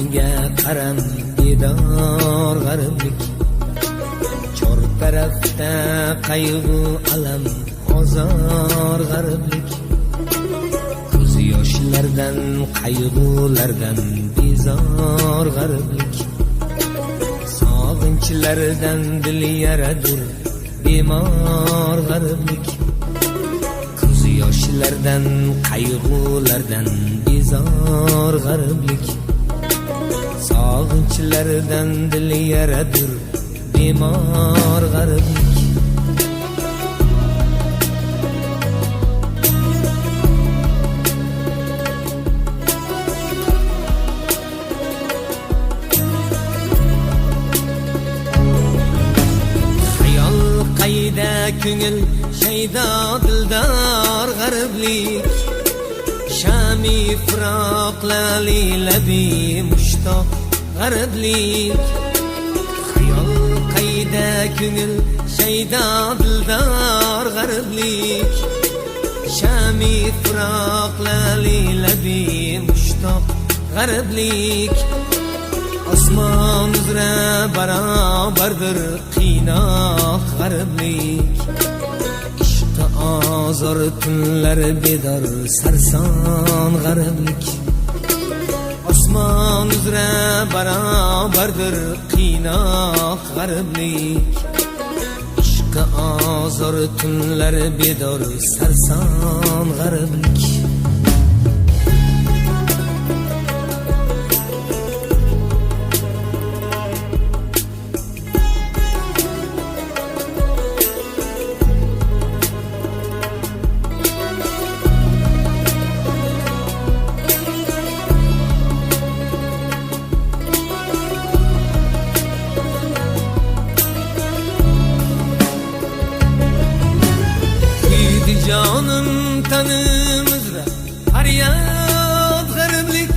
menga qaram bedor g'ariblik. Chor tarafda qayg'u alam ozor g'ariblik. Ko'z yoshlardan qayg'ulardan bezor g'ariblik. Sog'inchlardan dil yaradir bemor g'ariblik. Ko'z yoshlardan qayg'ulardan bezor g'ariblik. Sog'inchlardan dil yaradir bemor g'ariblik. Xayol qayda ko'ngil shayda dildor g'ariblik. Shami firoqlali labi mushtoq g'ariblik. Xayol qayda ko'ngil shayda dildor g'ariblik. Shami firoqlali labi mushtoq g'ariblik. Osmon uzra barobardir qiynoq g'ariblik. Ishqi ozor tunlar bedor sarson g'ariblik. Osmon uzra barobardir qiynoq g'ariblik. Ishqi ozor tunlar bedor sarson g'ariblik. Canım tanımızda haryat g'ariblik.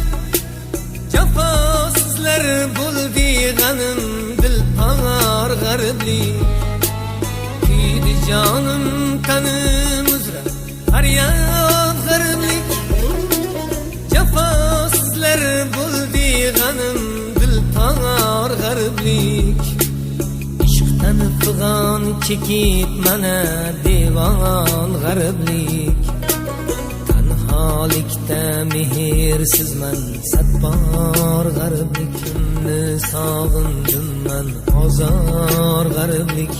Cafosizlar bo'ldi g'anim dil pag'ar g'ariblik. Kuydi canım tanımızda haryat g'ariblik. Cafosizlar bo'ldi g'anim dil pag'ar g'ariblik. Ishqdan fig'on chekib mana devon g'ariblik. Tanholikda mehersizman satbor g'ariblik. Kimni sog'indim man ozor g'ariblik.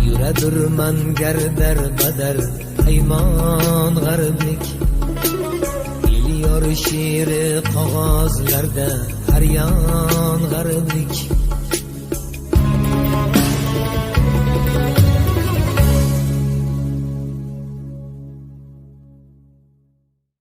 Yuradurman gardar badar paymon g'ariblik. Elyor she'ri qog'ozlarda har yon g'ariblik.